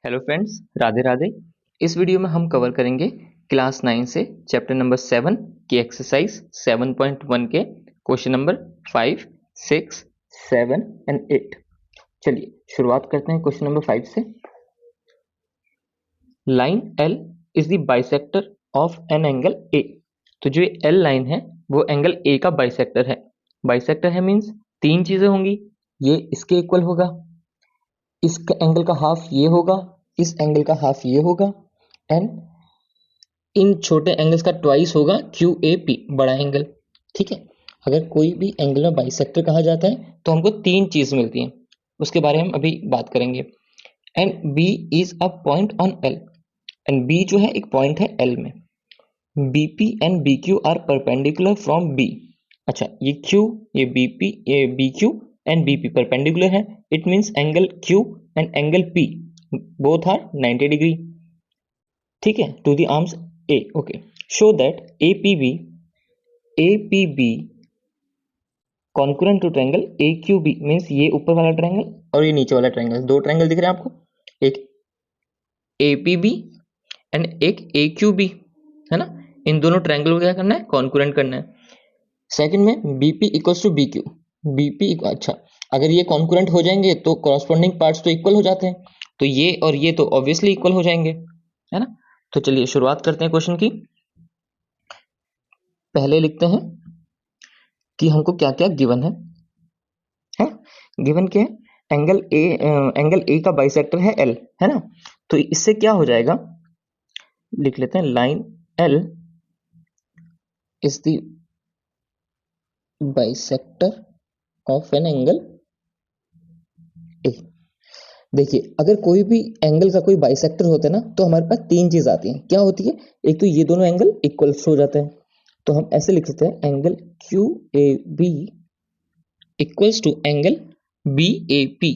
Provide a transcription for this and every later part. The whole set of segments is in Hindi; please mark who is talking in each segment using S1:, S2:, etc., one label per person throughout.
S1: Hello friends, Radhe Radhe. इस वीडियो में हम कवर करेंगे क्लास 9 से चैप्टर नंबर 7 की एक्सरसाइज 7.1 के क्वेश्चन नंबर 5, 6, 7 एंड 8। चलिए शुरुआत करते हैं क्वेश्चन नंबर 5 से। Line L is the bisector of an angle A। तो जो L लाइन है वो एंगल A का बाइसेक्टर है। बाइसेक्टर है मीन्स तीन चीजें होंगी, ये इसके इक्वल होगा, इस एंगल का हाफ ये होगा, इस एंगल का हाफ ये होगा, एंड इन छोटे एंगल्स का ट्वाइस होगा QAP बड़ा एंगल। ठीक है, अगर कोई भी एंगल में बाइसेक्टर कहा जाता है तो हमको तीन चीज मिलती हैं, उसके बारे में हम अभी बात करेंगे। And B is a point on L। And B जो है एक पॉइंट है L में। BP and BQ are perpendicular from B। अच्छा, ये Q, ये BP, ये BQ एंड BP परपेंडिकुलर है। It means angle Q and angle P both are 90 degree. ठीक है, to the arms A। Okay, show that APB concurrent to triangle AQB। Means ये ऊपर वाला ट्रायंगल और ये नीचे वाला ट्रायंगल, दो ट्रायंगल दिख रहे हैं आपको, एक APB एंड एक AQB, है ना। इन दोनों ट्रायंगल को क्या करना है, कॉन्करेंट करना है। सेकंड में BP इक्वल्स टू BQ। अच्छा, अगर ये कॉन्करेंट हो जाएंगे तो कॉरस्पॉन्डिंग पार्ट्स तो इक्वल हो जाते हैं, तो ये और ये तो ऑब्वियसली इक्वल हो जाएंगे, है ना। तो चलिए शुरुआत करते हैं क्वेश्चन की। पहले लिखते हैं कि हमको क्या क्या गिवन है। गिवन क्या है, एंगल ए का बाइसेक्टर है L, है ना। तो इससे क्या हो जाएगा, लिख लेते हैं line L is the bisector of an angle A। देखिए, अगर कोई भी एंगल का कोई बाइसेक्टर होता है ना तो हमारे पास तीन चीज आती हैं। क्या होती है, एक तो ये दोनों एंगल इक्वल हो जाते हैं, तो हम ऐसे लिख सकते हैं angle QAB equals to angle BAP।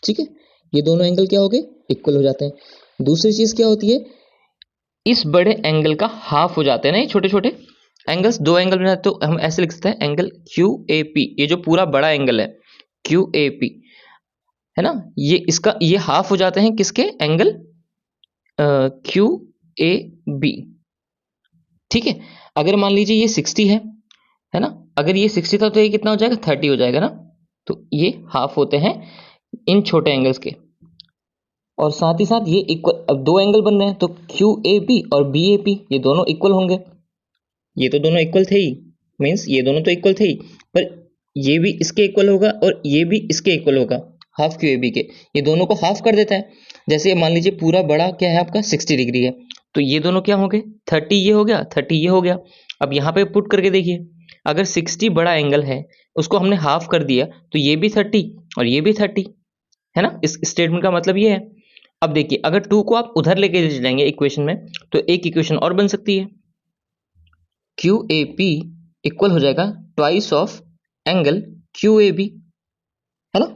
S1: ठीक है, ये दोनों एंगल क्या हो गए, इक्वल हो जाते हैं। दूसरी चीज क्या होती है, इस बड़े एंगल का हाफ हो जाते हैं ना ये छोटे छोटे एंगल्स, दो एंगल बनाते, तो हम ऐसे लिख सकते हैं एंगल QAP। ये जो पूरा बड़ा एंगल है QAP, है ना, ये इसका ये हाफ हो जाते हैं किसके, एंगल QAB। ठीक है, अगर मान लीजिए ये 60 है ना, अगर ये 60 था तो ये कितना हो जाएगा, 30 हो जाएगा ना। तो ये हाफ होते हैं इन छोटे एंगल्स के, और साथ ही साथ ये इक्वल, अब दो एंगल बन रहे हैं तो QAB और BAP ये दोनों इक्वल होंगे। ये तो दोनों इक्वल थे ही, मीन्स ये दोनों तो इक्वल थे ही, पर ये भी इसके इक्वल होगा और ये भी इसके इक्वल होगा, हाफ QAB के। ये दोनों को हाफ कर देता है। जैसे मान लीजिए पूरा बड़ा क्या है आपका 60 डिग्री है, तो ये दोनों क्या हो गए, 30 ये हो गया, 30 ये हो गया। अब यहाँ पे पुट करके देखिए, अगर 60 बड़ा एंगल है, उसको हमने हाफ कर दिया, तो ये भी 30 और ये भी 30, है ना। इस स्टेटमेंट का मतलब ये है। अब देखिए, अगर 2 को आप उधर लेके जाएंगे इक्वेशन में, तो एक इक्वेशन और बन सकती है, QAP इक्वल हो जाएगा ट्वाइस ऑफ एंगल QAB, है ना।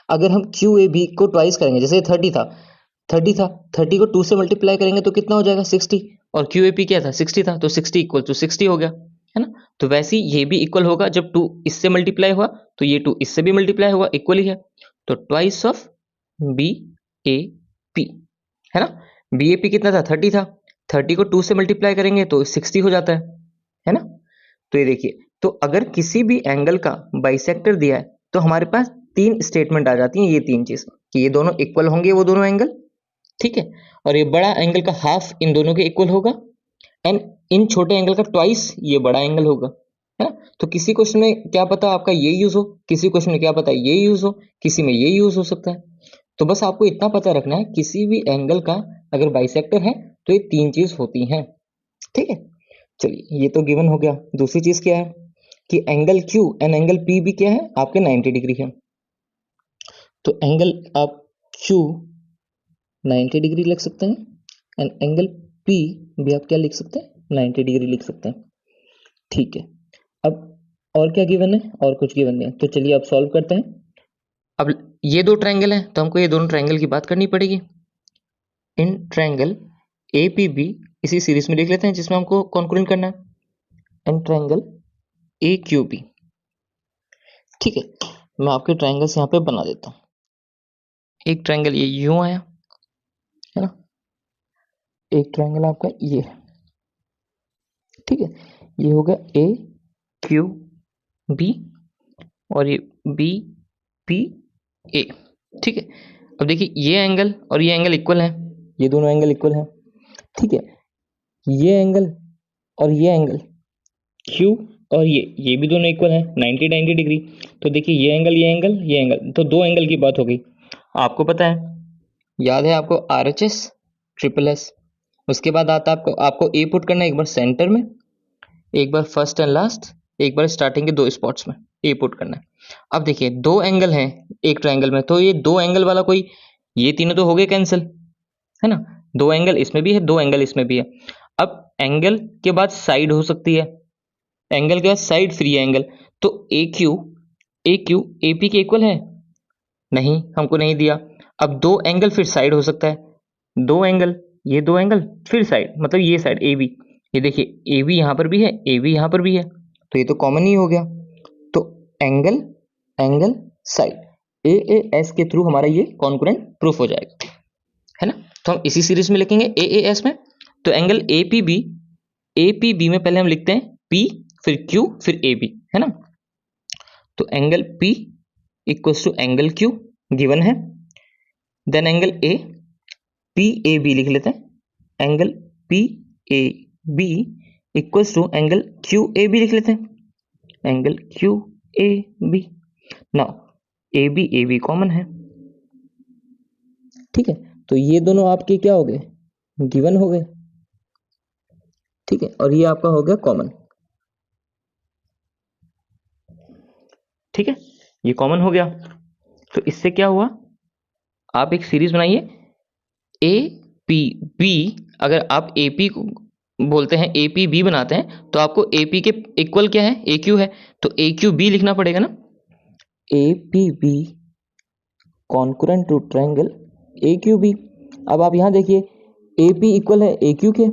S1: अगर हम QAB को ट्वाइस करेंगे, जैसे 30 था, 30 को 2 से मल्टीप्लाई करेंगे तो कितना हो जाएगा 60, और QAP क्या था 60 था, तो 60 इक्वल टू 60 हो गया, है ना। तो वैसे ही ये भी इक्वल होगा, जब 2 इससे मल्टीप्लाई हुआ तो ये 2 इससे भी मल्टीप्लाई हुआ, इक्वल ही है। तो ट्वाइस ऑफ BAP, है ना। BAP कितना था, 30 था, 30 को 2 से मल्टीप्लाई करेंगे तो 60 हो जाता है ना। तो ये देखिए, तो अगर किसी भी एंगल का बाइसेक्टर दिया है तो हमारे पास तीन स्टेटमेंट आ जाती हैं, ये तीन चीज, कि ये दोनों इक्वल होंगे वो दोनों एंगल, ठीक है, और ये बड़ा एंगल का हाफ इन दोनों के इक्वल होगा, एंड इन छोटे एंगल का ट्वाइस ये बड़ा एंगल होगा, है ना। तो किसी क्वेश्चन में क्या पता आपका ये यूज हो, किसी क्वेश्चन में क्या पता ये यूज हो, किसी में ये यूज हो सकता है। तो बस आपको इतना पता रखना है, किसी भी एंगल का अगर बाइसेक्टर है तो ये तीन चीज होती हैं। ठीक है, चलिए ये तो गिवन हो गया। दूसरी चीज क्या है कि angle Q and angle P भी क्या है आपके 90 डिग्री है, तो एंगल आप Q 90 डिग्री लिख सकते हैं एंड एंगल P भी आप क्या लिख सकते हैं, 90 डिग्री लिख सकते हैं। ठीक है, अब और क्या गिवन है, और कुछ गिवन नहीं है, तो चलिए अब सॉल्व करते हैं। अब ये दो ट्रायंगल हैं तो हमको ये दोनों ट्रायंगल की बात करनी पड़ेगी। इन ट्रायंगल APB इसी सीरीज में लिख लेते हैं जिसमें हमको कॉन्क्लूड करना है, एंड ट्रायंगल AQB। ठीक है, मैं आपके ट्रायंगल्स यहाँ पे बना देता हूँ। एक ट्रायंगल ये यूं आया, है ना। एक ट्रायंगल आपका ये है, ठीक है, ये हो गया ए क्यू बी और ये बी पी ए, ठीक है। अब देखिए ये एंगल और ये एंगल इक्वल है, ये दोनों एंगल इक्वल है, ठीक है। ये एंगल और ये एंगल क्यू और ये भी दोनों इक्वल है 90 डिग्री। तो देखिए ये एंगल ये एंगल ये एंगल, तो दो एंगल की बात हो गई। आपको पता है, याद है आपको, RHS ट्रिपल एस। उसके बाद आता है आपको ए पुट करना है, एक बार सेंटर में, एक बार फर्स्ट एंड लास्ट, एक बार स्टार्टिंग के दो स्पॉट्स में ए पुट करना है। अब देखिए दो एंगल हैं एक ट्रायंगल में, तो ये दो एंगल वाला कोई, ये तीनों तो हो गए कैंसिल, है ना। दो एंगल इसमें भी है, दो एंगल इसमें भी है। अब एंगल के बाद साइड हो सकती है, एंगल के बाद साइड फ्री है एंगल, तो ए क्यू ए पी के इक्वल है, नहीं, हमको नहीं दिया। अब दो एंगल फिर साइड हो सकता है, दो एंगल, ये दो एंगल फिर साइड, मतलब ये साइड ए बी, ये देखिए ए बी यहाँ पर भी है, ए बी यहाँ पर भी है, तो ये तो कॉमन ही हो गया। तो angle angle side A A S के थ्रू हमारा ये कॉन्करेंट प्रूफ हो जाएगा, है ना। तो हम इसी सीरीज में लिखेंगे ए ए एस में। तो एंगल ए पी बी में पहले हम लिखते हैं पी, फिर क्यू, फिर ए बी, है ना। तो angle P equals to angle Q given है, then angle A P A B लिख लेते हैं, angle P A B equals to angle Q A B लिख लेते हैं, angle Q A B. Now A B common है, ठीक है। तो ये दोनों आपके क्या हो गए, गिवन हो गए, ठीक है, और ये आपका हो गया कॉमन, ठीक है, ये कॉमन हो गया। तो इससे क्या हुआ, आप एक सीरीज बनाइए ए पी बी, अगर आप ए पी को बोलते हैं, ए पी बी बनाते हैं, तो आपको ए पी के इक्वल क्या है, ए क्यू है, तो ए क्यू बी लिखना पड़ेगा ना, A P B concurrent to triangle A Q B. अब आप यहाँ देखिए, ए पी इक्वल है ए क्यू के,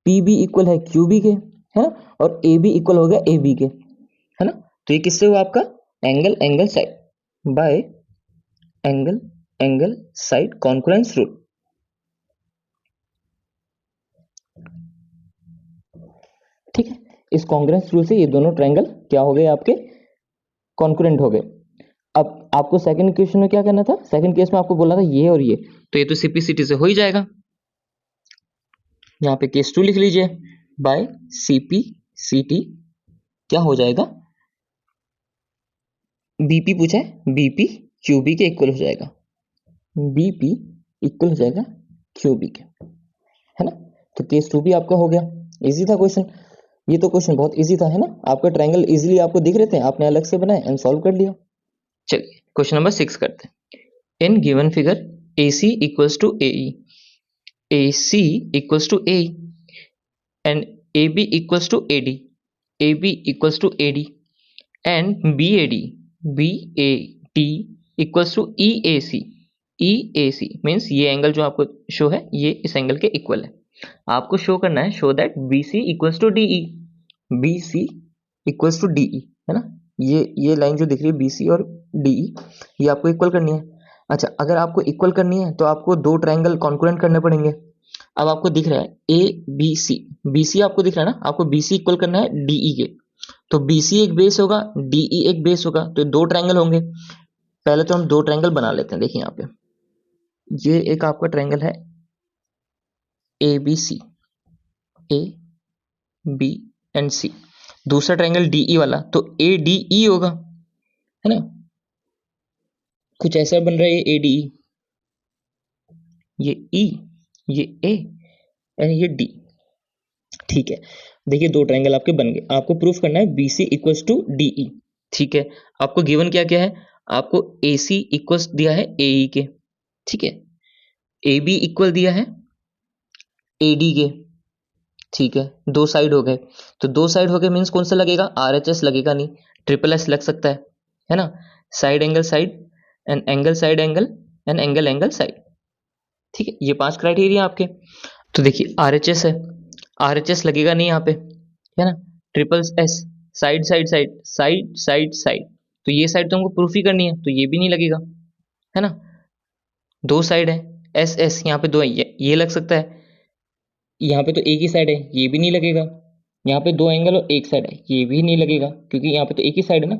S1: पी बी इक्वल है क्यू बी के, है ना, और ए बी इक्वल हो गया ए बी के, है ना। तो ये किससे हुआ आपका, angle angle side by angle angle side concurrence rule, ठीक है। इस कॉन्करेंस रूल से ये दोनों ट्रायंगल क्या हो गए आपके, कॉन्करेंट हो गए। अब आपको सेकंड इक्वेशन में क्या करना था, सेकंड केस में आपको बोलना था ये और ये, तो ये तो सीपीसीटी से हो ही जाएगा। यहाँ पे केस 2 लिख लीजिए, बाय सीपीसीटी क्या हो जाएगा, बीपी पूछा है, बीपी क्यूबी के इक्वल हो जाएगा, बीपी इक्वल हो जाएगा क्यूबी के, है ना। तो केस 2 भी आपका हो गया, इजी था क्वेश्चन, ये तो क्वेश्चन बहुत इजी था, है ना। आपका ट्रायंगल इजीली आपको दिख रहे थे, आपने अलग से बनाए एंड सॉल्व कर लिया। चलिए क्वेश्चन नंबर 6 करते हैं। In given figure AC equals to AE, AC equals to AE and AB equals to AD, AB equals to AD and BAD equals to EAC, EAC means ये एंगल जो आपको शो है ये इस एंगल के इक्वल है। आपको शो करना है, show that BC equals to DE, BC equals to DE, है ना। ये लाइन जो दिख रही है BC और DE, ये आपको इक्वल करनी है। अच्छा, अगर आपको इक्वल करनी है तो आपको दो ट्रायंगल कॉन्करेंट करने पड़ेंगे। अब आपको दिख रहा है ABC, BC आपको दिख रहा है ना, आपको BC इक्वल करना है DE के, तो BC एक बेस होगा, DE एक बेस होगा, तो दो ट्रायंगल होंगे। पहले तो हम दो ट्रायंगल बना लेते हैं, देखिए यहाँ पे ये एक आपका ट्रायंगल है ABC, A B and C, दूसरा ट्रायंगल DE वाला, तो ADE होगा, है ना। कुछ ऐसा बन रहा है ये ADE, ये E, ये A एंड ये D, ठीक है। देखिए दो ट्रायंगल आपके बन गए, आपको प्रूफ करना है BC इक्वल्स टू DE, ठीक है। आपको गिवन क्या क्या है, आपको AC इक्वल्स दिया है AE के, ठीक है, AB इक्वल दिया है AD के, ठीक है, दो साइड हो गए। तो दो साइड हो गए मीन्स कौन सा लगेगा, RHS लगेगा नहीं, ट्रिपल एस लग सकता है ना। Side angle side angle and angle angle side, ठीक है, ये 5 क्राइटेरिया आपके। तो देखिए RHS है, RHS लगेगा नहीं यहाँ पे, है ना। Triple S, side side side side side side, तो ये साइड तो हमको प्रूफ ही करनी है, तो ये भी नहीं लगेगा, है ना। दो साइड है, एस एस यहाँ पे 2 है, ये लग सकता है। यहाँ पे तो एक ही साइड है, ये भी नहीं लगेगा। यहाँ पे 2 एंगल और एक साइड है, ये भी नहीं लगेगा क्योंकि यहाँ पे तो एक ही साइड है ना,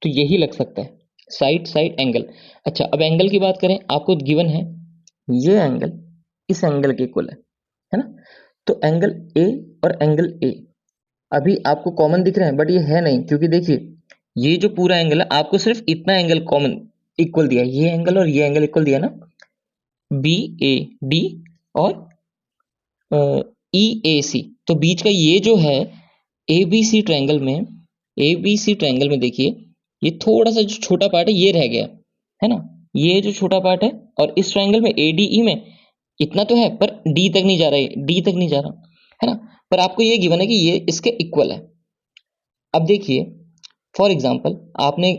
S1: तो यही लग सकता है, साइड साइड एंगल। अच्छा, अब एंगल की बात करें, आपको गिवन है ये एंगल इस एंगल के इक्वल है ना। तो एंगल ए और एंगल ए अभी आपको कॉमन दिख रहे हैं, बट ये है नहीं, क्योंकि देखिए ये जो पूरा एंगल है आपको सिर्फ इतना एंगल कॉमन इक्वल दिया है, ये एंगल और ये एंगल इक्वल दिया ना, बी ए डी और ई ए सी। तो बीच का ये जो है ए बी सी ट्रायंगल में, ए बी सी ट्रायंगल में देखिए ये थोड़ा सा जो छोटा पार्ट है ये रह गया है ना, ये जो छोटा पार्ट है। और इस ट्रायंगल में ए डी ई में इतना तो है पर डी तक नहीं जा रहा है, डी तक नहीं जा रहा है ना, पर आपको ये गिवन है कि ये इसके इक्वल है। अब देखिए फॉर एग्जाम्पल आपने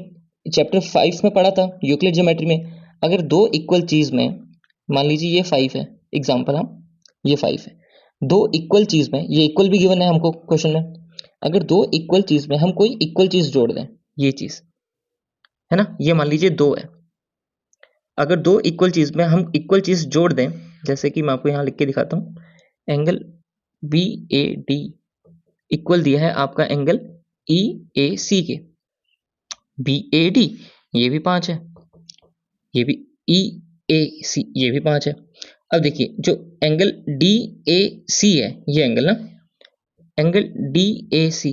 S1: चैप्टर 5 में पढ़ा था यूक्लिड ज्योमेट्री में, अगर दो इक्वल चीज में, मान लीजिए ये 5 है एग्जाम्पल, हम ये 5 है, दो इक्वल चीज में, ये इक्वल भी गिवन है हमको क्वेश्चन में, अगर दो इक्वल चीज में हम कोई इक्वल चीज जोड़ दें, ये चीज है ना, ये मान लीजिए 2 है, अगर दो इक्वल चीज में हम इक्वल चीज जोड़ दें, जैसे कि मैं आपको यहाँ लिख के दिखाता हूँ, angle B A D equal दिया है आपका एंगल ई ए सी के, बी ए डी ये भी 5 है, ये भी ई ए सी ये भी 5 है। अब देखिए जो एंगल डी ए सी है, ये एंगल ना, एंगल डी ए सी,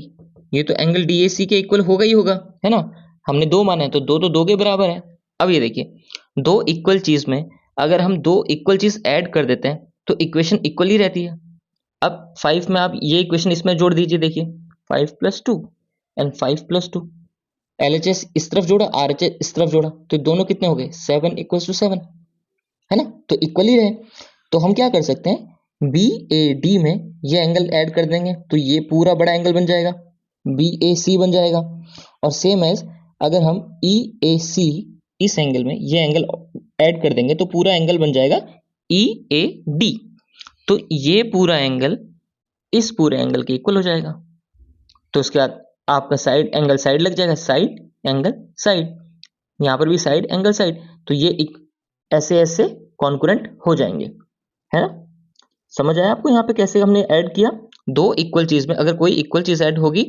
S1: ये तो एंगल डी ए सी के इक्वल होगा ही होगा, है ना, हमने 2 माना है तो 2 तो 2 के बराबर है। अब ये देखिए दो इक्वल चीज में अगर हम दो इक्वल चीज ऐड कर देते हैं तो इक्वेशन इक्वल ही रहती है। अब 5 में आप ये इक्वेशन इसमें जोड़ दीजिए, देखिए 5 + 2 एंड 5 + 2, LHS इस तरफ जोड़ा, RHS इस तरफ जोड़ा, तो दोनों कितने हो गए 7 = 7, है ना, तो इक्वल ही रहे। तो हम क्या कर सकते हैं, बी ए डी में ये एंगल ऐड कर देंगे तो ये पूरा बड़ा एंगल बन जाएगा, बी ए सी बन जाएगा। और सेम एज अगर हम ई ए सी इस एंगल में ये एंगल ऐड कर देंगे तो पूरा एंगल बन जाएगा ई ए डी, तो ये पूरा एंगल इस पूरे एंगल के इक्वल हो जाएगा। तो उसके बाद आपका साइड एंगल साइड लग जाएगा, साइड एंगल साइड, यहाँ पर भी साइड एंगल साइड, तो ये ऐसे ऐसे कॉन्करेंट हो जाएंगे, है ना। समझ आया आपको यहाँ पे कैसे हमने ऐड किया, दो इक्वल चीज में अगर कोई इक्वल चीज ऐड होगी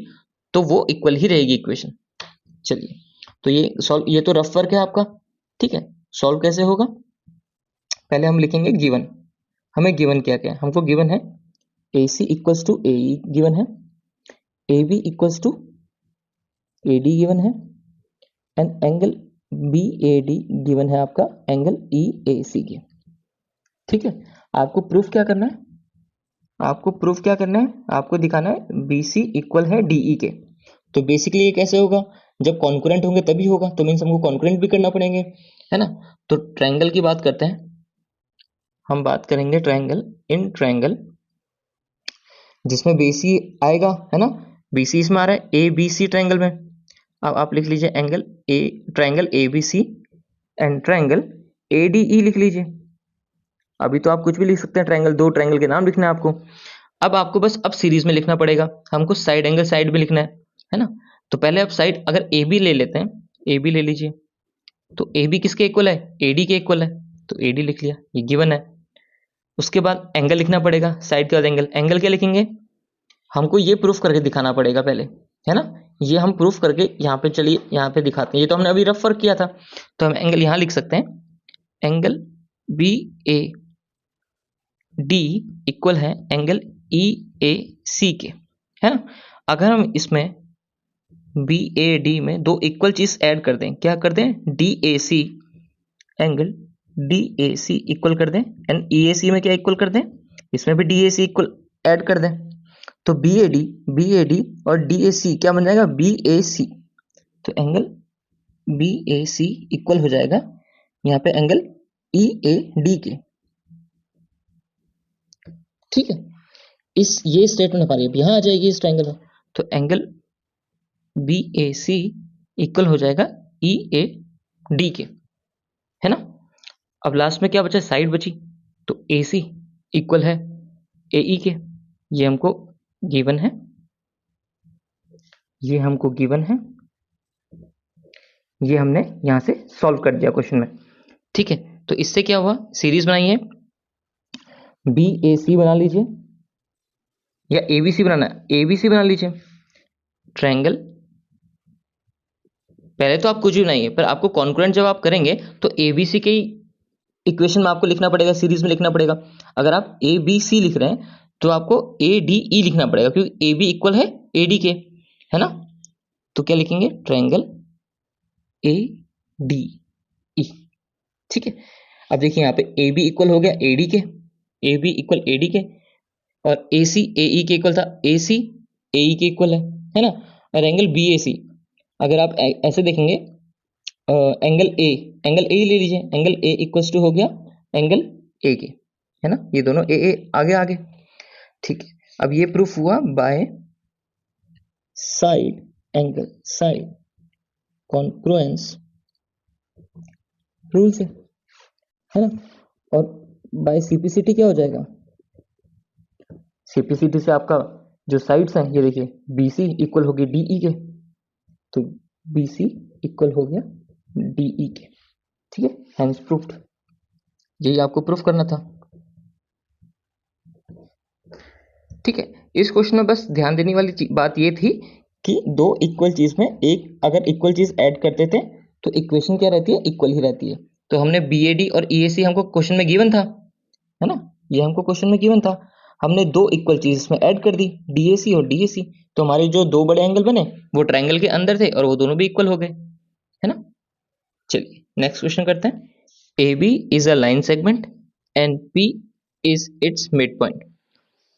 S1: तो वो इक्वल ही रहेगी इक्वेशन। चलिए तो ये सॉल्व, ये तो रफ वर्क है आपका, ठीक है। सॉल्व कैसे होगा, पहले हम लिखेंगे गिवन, हमें गिवन क्या क्या है, हमको गिवन है AC = AE गिवन है, AB = AD गिवन है, एंड एंगल BAD गिवन है आपका एंगल EAC के, ठीक है। आपको प्रूफ क्या करना है, आपको प्रूफ क्या करना है, आपको दिखाना है BC इक्वल है DE के। तो बेसिकली ये कैसे होगा, जब कॉन्करेंट होंगे तभी होगा, तो मीन्स हमको कॉन्करेंट भी करना पड़ेंगे, है ना। तो ट्रायंगल की बात करते हैं, हम बात करेंगे ट्रायंगल, इन ट्रायंगल जिसमें BC आएगा, है ना, BC इसमें आ रहा है ABC ट्रायंगल में। अब आप लिख लीजिए angle A, triangle ABC and triangle ADE लिख लीजिए। अभी तो आप कुछ भी लिख सकते हैं, ट्रायंगल, दो ट्रायंगल के नाम लिखना है आपको। अब आपको बस अब सीरीज में लिखना पड़ेगा, हमको साइड एंगल साइड भी लिखना है ना। तो पहले आप साइड अगर AB ले लेते हैं, AB ले लीजिए, तो AB किसके इक्वल है, AD के इक्वल है, तो AD लिख लिया, ये गिवन है। उसके बाद एंगल लिखना पड़ेगा, साइड के बाद एंगल, एंगल क्या लिखेंगे, हमको ये प्रूफ करके दिखाना पड़ेगा पहले, है ना, ये हम प्रूफ करके यहाँ पे, चलिए यहाँ पे दिखाते हैं, ये तो हमने अभी रफ वर्क किया था, तो हम एंगल यहाँ लिख सकते हैं, एंगल BAD इक्वल है एंगल EAC के, है ना। अगर हम इसमें BAD में दो इक्वल चीज ऐड कर दें, क्या कर दें, DAC, एंगल DAC इक्वल कर दें, एंड EAC में क्या इक्वल कर दें, इसमें भी DAC इक्वल ऐड कर दें, तो BAD और DAC क्या बन जाएगा, BAC, तो एंगल BAC इक्वल हो जाएगा यहाँ पे एंगल EAD के, ठीक है। ये स्टेटमेंट हमारी अब यहाँ आ जाएगी इस ट्रायंगल में, तो एंगल BAC इक्वल हो जाएगा EAD के, है ना। अब लास्ट में क्या बचा, साइड बची, तो AC इक्वल है AE के, ये हमको गिवन है, ये हमको गिवन है, ये हमने यहां से सॉल्व कर दिया क्वेश्चन में, ठीक है। तो इससे क्या हुआ, सीरीज बनाई है, बी ए सी बना लीजिए या ए बी सी बनाना है, ए बी सी बना लीजिए। ट्रायंगल, पहले तो आप कुछ भी बनाइए, पर आपको कॉन्करेंट जब आप करेंगे तो ए बी सी के इक्वेशन में आपको लिखना पड़ेगा, सीरीज में लिखना पड़ेगा। अगर आप ए बी सी लिख रहे हैं तो आपको ए डी ई लिखना पड़ेगा, क्योंकि ए बी इक्वल है ए डी के, है ना। तो क्या लिखेंगे, ट्रायंगल ए डी ई, ठीक है। अब देखिए यहाँ पे ए बी इक्वल हो गया ए डी के, A B equal A D के, और ए सी ए ई के इक्वल था, ए सी ए ई के इक्वल है ना। और एंगल बी ए सी, अगर आप ऐसे देखेंगे, एंगल ए, एंगल ए ले लीजिए, एंगल ए इक्वल्स टू हो गया एंगल ए के, है ना। ये दोनों ए आगे आगे, ठीक है। अब ये प्रूफ हुआ by side angle, side congruence rule से, है ना। और बाय सीपीसीटी क्या हो जाएगा, सीपीसीटी से आपका जो साइड्स हैं, ये देखिए बीसी इक्वल हो गया डीई के, तो बीसी इक्वल हो गया डीई के, ठीक है। हैंस प्रूफ्ड, यही आपको प्रूफ करना था, ठीक है। इस क्वेश्चन में बस ध्यान देने वाली बात ये थी कि दो इक्वल चीज में एक अगर इक्वल चीज ऐड करते थे तो इक्वेशन क्या रहती है, इक्वल ही रहती है। तो हमने बीएडी और ईएसी हमको क्वेश्चन में गिवन था, है ना, ये हमको क्वेश्चन में गिवन था। हमने दो इक्वल चीज इसमें ऐड कर दी, डीएसी और डीएसी, तो हमारे जो दो बड़े एंगल बने वो ट्रायंगल के अंदर थे और वो दोनों भी इक्वल हो गए, है ना। चलिए नेक्स्ट क्वेश्चन करते हैं। A B is a line segment and P is its midpoint.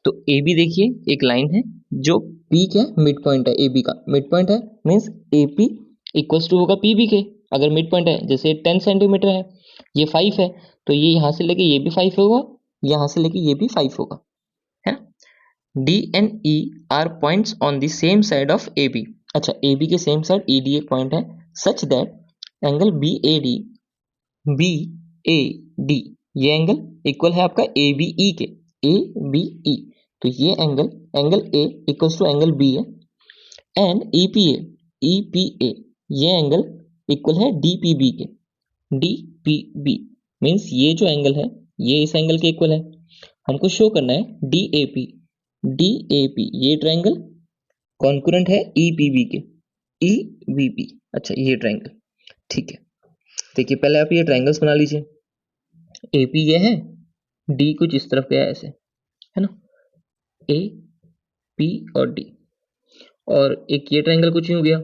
S1: तो ए बी देखिए एक लाइन है जो पी क्या मिड पॉइंट है, ए बी का मिड पॉइंट है, means A P equals to होगा पी बी के। अगर मिड पॉइंट है, जैसे 10 सेंटीमीटर है, ये 5 है, तो ये यहाँ से लेके ये भी 5 होगा, यहाँ से लेके ये भी 5 होगा, है ना। D and E are points on the same side of A B. अच्छा, ए बी के सेम साइड ई डी एक पॉइंट है, such that angle B A D, B A D, ये एंगल इक्वल है आपका ए बी ई के, ए बी ई। तो ये angle, angle A equals to angle B है, and E P A, E P A, ये एंगल इक्वल है डी पी बी के, डी पी बी मीन्स ये जो एंगल है ये इस एंगल के इक्वल है। हमको शो करना है D A P, D A P ये ट्रायंगल कॉन्करेंट है ई पी बी के, ई बी पी। अच्छा, ये ट्रायंगल, ठीक है। देखिए पहले आप ये ट्रायंगल्स बना लीजिए, ए पी ये है, डी कुछ इस तरफ गया ऐसे, है ना, ए पी और डी, और एक ये ट्रायंगल कुछ यूं गया,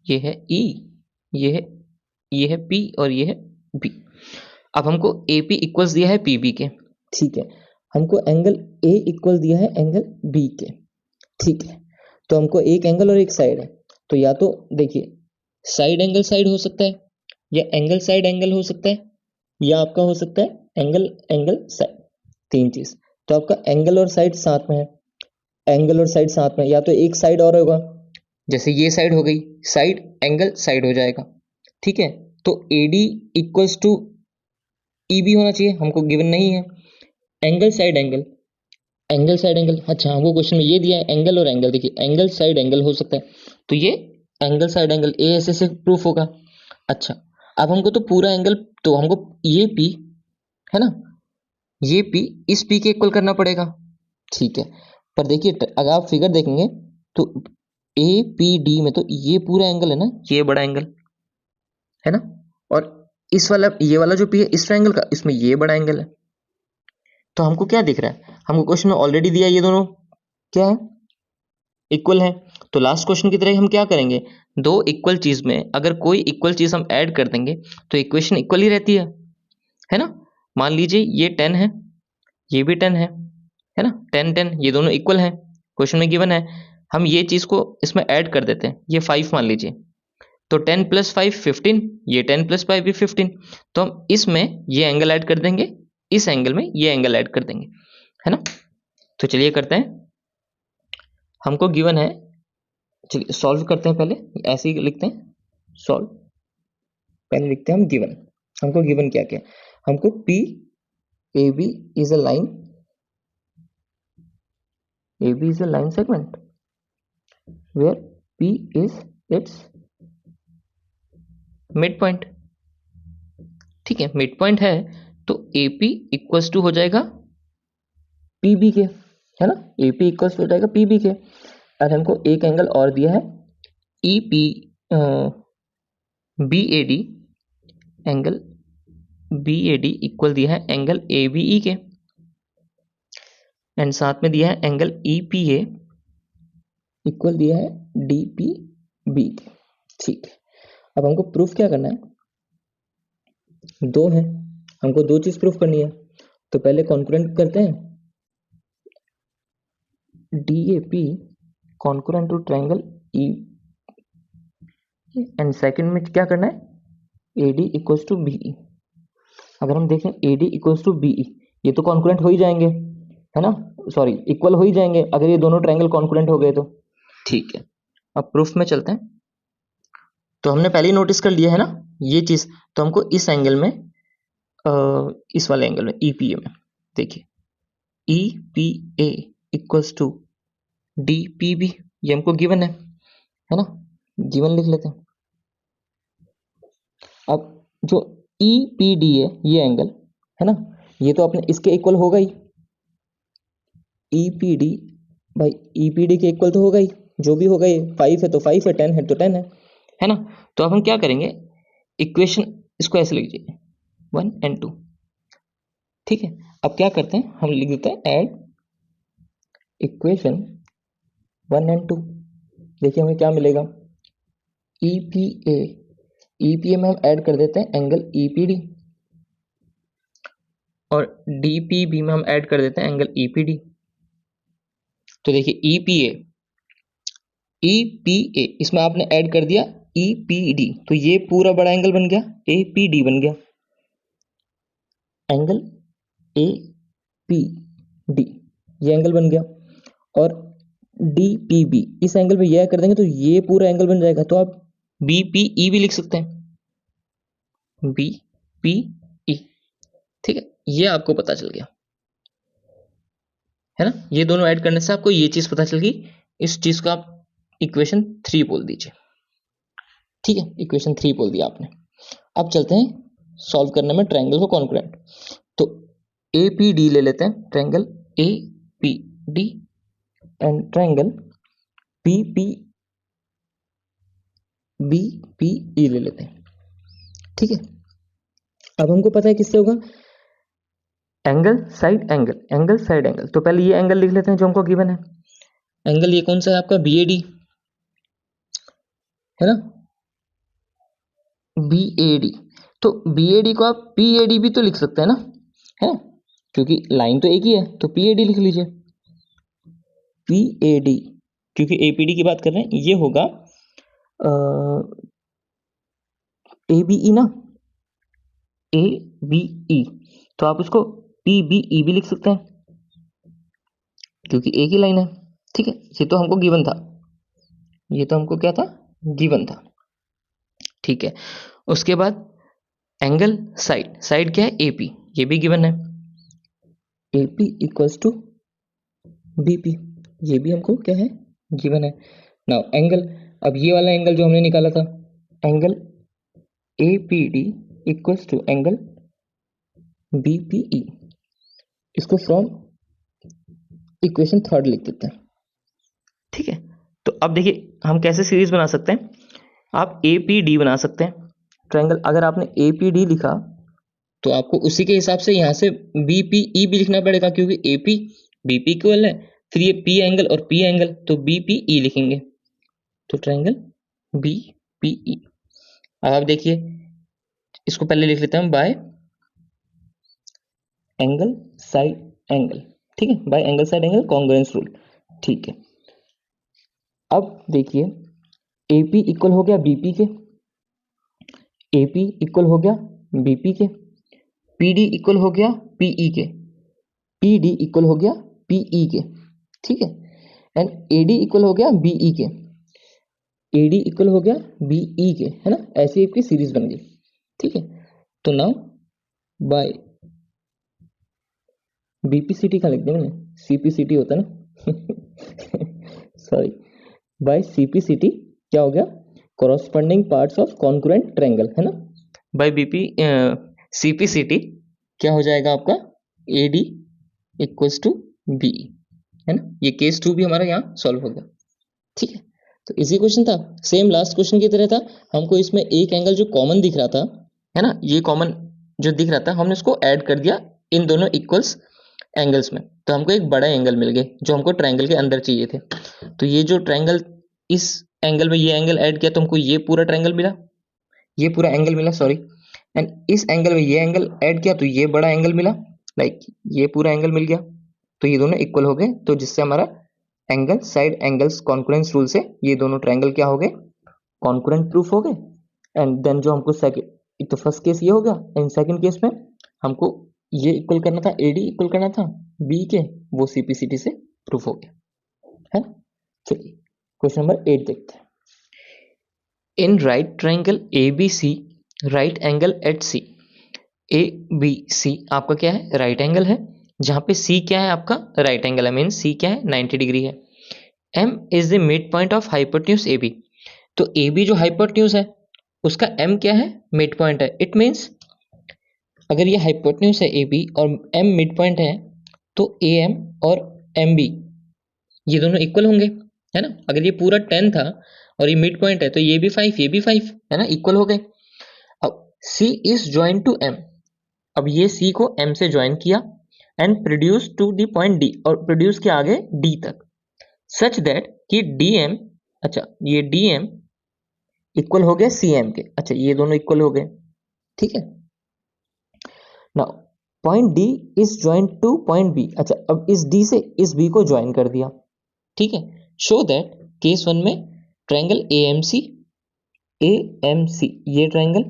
S1: ये है ई, ये है पी और ये है बी। अब हमको ए पी इक्वल्स दिया है पी बी के, ठीक है। हमको एंगल ए इक्वल दिया है एंगल बी के, ठीक है। तो हमको एक एंगल और एक साइड है, तो या तो देखिए साइड एंगल साइड हो सकता है, या एंगल साइड एंगल हो सकता है, या आपका हो सकता है एंगल एंगल साइड, तीन चीज। तो आपका एंगल और साइड साथ में है, एंगल और साइड साथ में, या तो एक साइड और होगा, जैसे ये साइड हो गई, साइड एंगल साइड हो जाएगा, ठीक है। तो A D equals to E B होना चाहिए, हमको गिवन नहीं है। Angle side angle, angle side angle, अच्छा हमको क्वेश्चन में ये दिया है एंगल और एंगल, देखिए एंगल साइड एंगल हो सकता है, तो ये एंगल साइड एंगल ए ऐसे से प्रूफ होगा। अच्छा, अब हमको तो पूरा एंगल, तो हमको ये पी, है ना, ये पी इस पी के इक्वल करना पड़ेगा, ठीक है। पर देखिए अगर आप फिगर देखेंगे तो ए पी डी में तो ये पूरा एंगल है ना, ये बड़ा एंगल है ना, और इस वाला, ये वाला जो पी है इस ट्रायंगल का, इसमें ये बड़ा एंगल है। तो हमको क्या दिख रहा है, हमको क्वेश्चन में ऑलरेडी दिया ये दोनों क्या है, इक्वल है। तो लास्ट क्वेश्चन की तरह हम क्या करेंगे, दो इक्वल चीज में अगर कोई इक्वल चीज हम ऐड कर देंगे तो इक्वेशन इक्वल ही रहती है ना। मान लीजिए ये 10 है, ये भी 10 है ना, 10 10 ये दोनों इक्वल हैं, क्वेश्चन में गिवन है। हम ये चीज को इसमें ऐड कर देते हैं, ये 5 मान लीजिए, तो 10 + 5 15, ये 10 + 5 भी 15, तो हम इसमें ये एंगल ऐड कर देंगे, इस एंगल में ये एंगल ऐड कर देंगे, है ना। तो चलिए करते हैं, हमको गिवन है, चलिए सॉल्व करते हैं। पहले ऐसे ही लिखते हैं सॉल्व, पहले लिखते हैं हम गिवन, हमको गिवन क्या क्या, हमको P A B is a line, A B is a line segment where P is its midpoint, ठीक है, मिड पॉइंट है तो AP इक्वल्स टू हो जाएगा PB के, है ना, AP इक्वल्स टू हो जाएगा PB के। और हमको एक एंगल और दिया है EP BAD, angle BAD equal दिया है एंगल ABE के, एंड साथ में दिया है एंगल EPA इक्वल दिया है DPB के। ठीक है, अब हमको प्रूफ क्या करना है, दो है, हमको दो चीज प्रूफ करनी है। तो पहले कॉन्करेंट करते हैं, DAP concurrent to triangle E, and second में क्या करना है, AD इक्वल्स टू BE। अगर हम देखें AD इक्वल्स टू BE, ये तो कॉन्करेंट हो ही जाएंगे, है ना, सॉरी इक्वल हो ही जाएंगे अगर ये दोनों ट्रायंगल कॉन्करेंट हो गए तो। ठीक है, अब प्रूफ में चलते हैं। तो हमने पहले ही नोटिस कर लिया है ना ये चीज, तो हमको इस एंगल में इस वाले एंगल में EPA में देखिए EPA इक्वल्स टू DPB, ये हमको गिवन है ना, गिवन लिख लेते हैं। अब जो EPD है ये एंगल, है ना, ये तो अपने इसके इक्वल होगा ही, EPD भाई EPD के इक्वल तो होगा ही, जो भी होगा ये 5 है तो 5 है, 10 है तो 10 है ना। तो अब हम क्या करेंगे, इक्वेशन इसको ऐसे लीजिए 1 and 2, ठीक है। अब क्या करते हैं, हम लिख देते हैं ऐड इक्वेशन 1 and 2। देखिए हमें क्या मिलेगा, EPA में हम ऐड कर देते हैं एंगल EPD, और DPB में हम ऐड कर देते हैं एंगल EPD। तो देखिए EPA इसमें आपने ऐड कर दिया EPD, तो ये पूरा बड़ा एंगल बन गया, APD बन गया, एंगल APD ये एंगल बन गया। और DPB इस एंगल पे ये कर देंगे तो ये पूरा एंगल बन जाएगा। तो आप BPE भी लिख सकते हैं, BPE, ठीक है, ये आपको पता चल गया, है ना। ये दोनों ऐड करने से आपको ये चीज पता चल गई, इस चीज को आप इक्वेशन 3 बोल दीजिए, ठीक है, इक्वेशन 3 बोल दिया आपने। अब चलते हैं सॉल्व करने में ट्रायंगल को कॉन्करेंट। तो APD ले लेते हैं, triangle APD and triangle BPE ले लेते हैं, ठीक है। अब हमको पता है किससे होगा, angle side angle, angle side angle. तो पहले ये एंगल लिख लेते हैं जो हमको गिवन है, एंगल ये कौन सा है आपका, BAD, है ना, BAD। तो BAD को आप PAD भी तो लिख सकते हैं ना, है ना, क्योंकि लाइन तो एक ही है, तो PAD लिख लीजिए, PAD, क्योंकि APD की बात कर रहे हैं, ये होगा ABE ना, ABE, तो आप उसको PBE भी लिख सकते हैं क्योंकि एक ही लाइन है, ठीक है। ये तो हमको गिवन था, ये तो हमको क्या था, गिवन था, ठीक है। उसके बाद एंगल साइड, साइड क्या है, AP, ये भी गिवन है, AP इक्वल्स टू BP, ये भी हमको क्या है, गिवन है। नाउ एंगल, अब ये वाला एंगल जो हमने निकाला था, angle APD equals to angle BPE, इसको फ्रॉम इक्वेशन 3 लिख देते हैं, ठीक है। तो अब देखिए हम कैसे सीरीज बना सकते हैं, आप APD बना सकते हैं ट्रायंगल। अगर आपने APD लिखा तो आपको उसी के हिसाब से यहाँ से BPE भी लिखना पड़ेगा, क्योंकि AP BP इक्वल है, फिर ये P एंगल और P एंगल, तो BPE लिखेंगे, तो ट्रायंगल BPE। अब आप देखिए इसको पहले लिख लेते हैं बाय एंगल साइड एंगल, ठीक है, bye angle side angle congruence rule, ठीक है। अब देखिए AP इक्वल हो गया BP के, AP इक्वल हो गया BP के, PD इक्वल हो गया PE के, PD इक्वल हो गया PE के, ठीक है, एंड AD इक्वल हो गया BE के, AD इक्वल हो गया BE के, है ना, ऐसी आपकी सीरीज बन गई, ठीक है। तो नाउ बाय BPCT का लिख दिया मैंने, CPCT होता है ना सॉरी, बाय CPCT क्या हो गया, corresponding parts of concurrent triangle, है ना, बाय BP CPCT क्या हो जाएगा आपका, AD इक्वल्स टू बी, है ना। ये केस 2 भी हमारा यहाँ सॉल्व हो गया, ठीक है। तो इजी क्वेश्चन था, सेम लास्ट क्वेश्चन की तरह था। हमको इसमें एक एंगल जो कॉमन दिख रहा था, है ना, ये कॉमन जो दिख रहा था हमने उसको ऐड कर दिया इन दोनों इक्वल्स एंगल्स में, तो हमको एक बड़ा एंगल मिल गए जो हमको ट्रायंगल के अंदर चाहिए थे। तो ये जो ट्रायंगल, इस एंगल में ये एंगल ऐड किया तो हमको ये पूरा ट्रायंगल मिला, ये पूरा एंगल मिला, सॉरी। एंड इस एंगल में ये एंगल ऐड किया तो ये बड़ा एंगल मिला, लाइक ये पूरा एंगल मिल गया। तो ये दोनों इक्वल हो गए, तो जिससे हमारा angle side angles concurrence rule से ये दोनों ट्रायंगल क्या हो गए, कॉन्करेंट प्रूफ हो गए। एंड देन जो हमको सेकंड, एक तो फर्स्ट केस ये हो गया, एंड सेकंड केस में हमको ये इक्वल करना था, AD इक्वल करना था बी के, वो CPCT से प्रूफ हो गया, है ना। चलिए क्वेश्चन नंबर 8 देखते हैं। In right triangle ABC right angle at C, ABC आपका क्या है, राइट एंगल है, जहां पे C क्या है, आपका राइट एंगल है, मीन C क्या है, 90 डिग्री है। M is the mid point of hypotenuse AB, तो AB जो हाइपोटेन्यूज है उसका M क्या है, मिड पॉइंट है। इट मीन्स अगर ये हाइपोटेन्यूज है AB और M मिड पॉइंट है, तो AM और MB ये दोनों इक्वल होंगे, है ना। अगर ये पूरा 10 था और ये मिड पॉइंट है, तो ये भी 5, ये भी 5, है ना, इक्वल हो गए। अब C is join to M, अब ये C को M से ज्वाइन किया and produce to the point D, और प्रोड्यूस किया आगे D तक, सच दैट कि DM, अच्छा ये DM इक्वल हो गया CM के, अच्छा ये दोनों इक्वल हो गए, ठीक है। Now point D is join two point B, अच्छा अब इस D से इस B को ज्वाइन कर दिया, ठीक है। शो दैट केस 1 में ट्रायंगल AMC ये ट्रायंगल,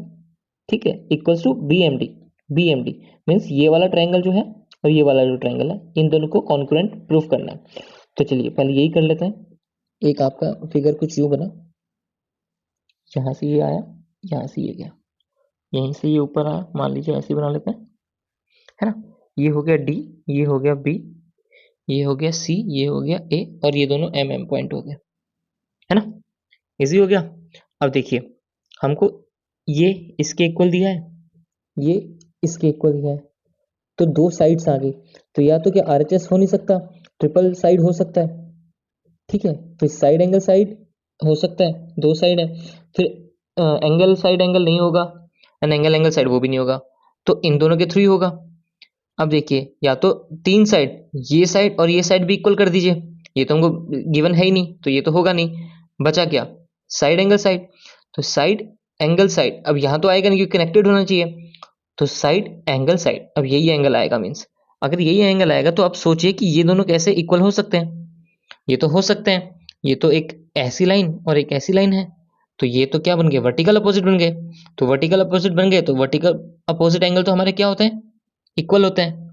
S1: ठीक है, इक्वल्स टू BMD मीन्स ये वाला ट्रायंगल जो है और ये वाला जो ट्रायंगल है, इन दोनों को कॉन्करेंट प्रूफ करना है। तो चलिए पहले यही कर लेते हैं। एक आपका फिगर कुछ यूं बना, यहाँ से ये आया, यहाँ से ये गया, यहीं से ये ऊपर आया, मान लीजिए ऐसे ही बना लेते हैं, है ना। ये हो गया D, ये हो गया B, ये हो गया C, ये हो गया A, और ये दोनों MM पॉइंट हो गए, है ना। इजी हो गया। अब देखिए हमको ये इसके इक्वल दिया है, ये इसके इक्वल दिया है, तो दो साइड्स आ गई, तो या तो क्या RHS हो नहीं सकता, ट्रिपल साइड हो सकता है, ठीक है। तो साइड एंगल साइड हो सकता है, दो साइड है, फिर एंगल साइड एंगल नहीं होगा, एंड एंगल एंगल साइड वो भी नहीं होगा, तो इन दोनों के थ्रू ही होगा। अब देखिए या तो तीन साइड, ये साइड और ये साइड भी इक्वल कर दीजिए, ये तो हमको गिवन है ही नहीं, तो ये तो होगा नहीं, बचा क्या, साइड एंगल साइड। तो साइड एंगल साइड, अब यहाँ तो आएगा नहीं क्योंकि कनेक्टेड होना चाहिए, तो साइड एंगल साइड, अब यही एंगल आएगा, मीन्स अगर यही एंगल आएगा तो आप सोचिए कि ये दोनों कैसे इक्वल हो सकते हैं। ये तो हो सकते हैं, ये तो एक ऐसी लाइन और एक ऐसी लाइन है, तो ये तो क्या बन गए, वर्टिकल अपोजिट बन गए। तो वर्टिकल अपोजिट बन गए तो वर्टिकल अपोजिट एंगल तो हमारे क्या होते हैं, इक्वल होते हैं।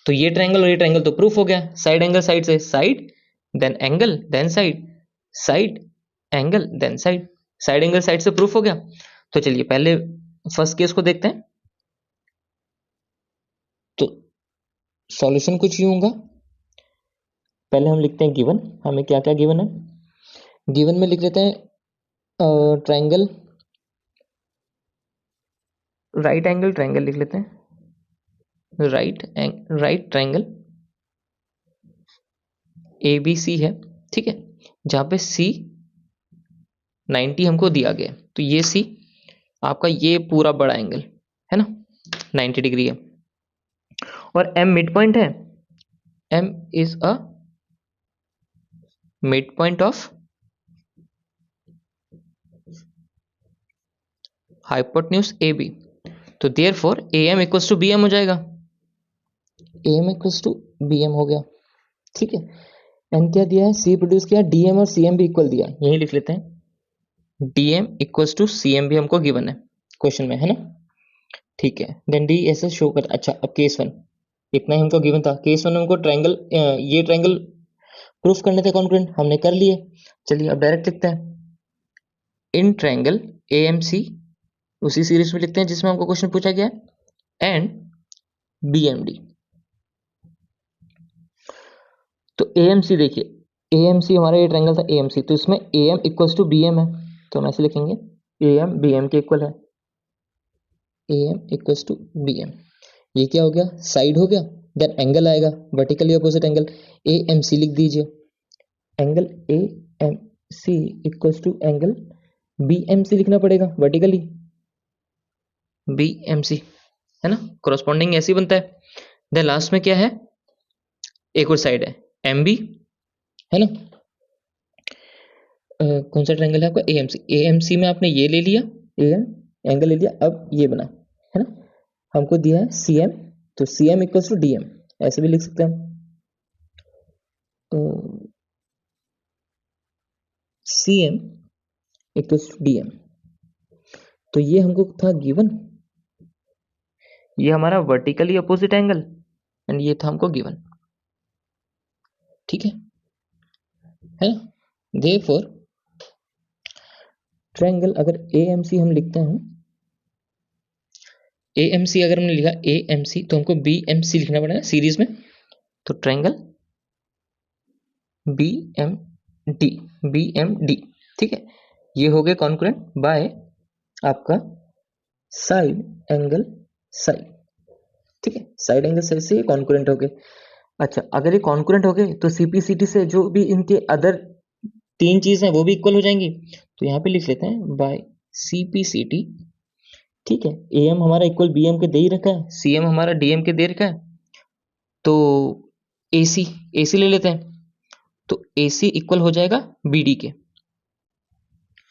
S1: तो ये ट्रायंगल और ये ट्रायंगल तो प्रूफ हो गया, साइड एंगल साइड से side, then angle, then side, side angle, then side, side angle side से प्रूफ हो गया। तो चलिए पहले फर्स्ट केस को देखते हैं। तो सॉल्यूशन कुछ यूं होगा, पहले हम लिखते हैं गिवन, हमें क्या क्या गिवन है। गिवन में लिख लेते हैं ट्रायंगल, राइट एंगल ट्रायंगल लिख लेते हैं, राइट ट्रायंगल ABC है, ठीक है, जहां पे C 90 हमको दिया गया, तो ये C आपका ये पूरा बड़ा एंगल है ना, 90 डिग्री है, और M मिड पॉइंट है, M is a mid point of hypotenuse AB, तो therefore AM equals to BM हो जाएगा, AM इक्वल्स टू BM हो गया, ठीक है। एंड क्या दिया है, C प्रोड्यूस किया, DM और CM भी इक्वल दिया, यही लिख लेते हैं, DM इक्वल्स टू CM भी हमको गिवन है क्वेश्चन में, है ना, ठीक है। देन D ऐसे शो कर, अच्छा अब केस 1 इतना ही हमको गिवन था, केस 1 में हमको ट्रायंगल, ये ट्रायंगल प्रूफ करने थे कॉन्करेंट, हमने कर लिए। चलिए अब डायरेक्ट लिखते हैं, इन ट्रायंगल AMC उसी सीरीज में लिखते हैं जिसमें हमको क्वेश्चन पूछा गया है, एंड BMD। तो AMC देखिए, AMC हमारा ये ट्रायंगल था AMC, तो इसमें AM इक्वल्स टू BM है, तो हम ऐसे लिखेंगे AM BM के इक्वल है, AM इक्वल्स टू BM। ये क्या हो गया, साइड हो गया, देन एंगल आएगा वर्टिकली अपोजिट एंगल, AMC लिख दीजिए। Angle AMC equals to angle BMC लिखना पड़ेगा वर्टिकली, BMC है ना, कॉरस्पॉन्डिंग ऐसे ही बनता है। देन लास्ट में क्या है, एक और साइड है MB है ना, कौन सा ट्रायंगल है आपका, AMC में आपने ये ले लिया, AM एंगल ले लिया, अब ये बना है ना, हमको दिया है CM, तो CM इक्वल्स टू DM, ऐसे भी लिख सकते हैं हम, CM इक्वल्स टू DM। तो ये हमको था गिवन, ये हमारा वर्टिकली अपोजिट एंगल एंड ये था हमको गिवन, ठीक है ना। देयरफॉर ट्रायंगल अगर AMC हम लिखते हैं, AMC अगर हमने लिखा AMC तो हमको BMC लिखना पड़ेगा सीरीज में, तो ट्रायंगल BMD, ठीक है, ये हो गए कॉन्ग्रुएंट बाय आपका साइड एंगल साइड, ठीक है, साइड एंगल साइड से ये कॉन्ग्रुएंट हो गए। अच्छा, अगर ये कॉन्ग्रुएंट हो गए तो CPCT से जो भी इनके अदर तीन चीज हैं वो भी इक्वल हो जाएंगी, तो यहाँ पे लिख लेते हैं बाय CPCT, ठीक है। AM हमारा इक्वल BM के दे ही रखा है, CM हमारा DM के दे रखा है, तो AC ले लेते हैं, तो AC इक्वल हो जाएगा BD के।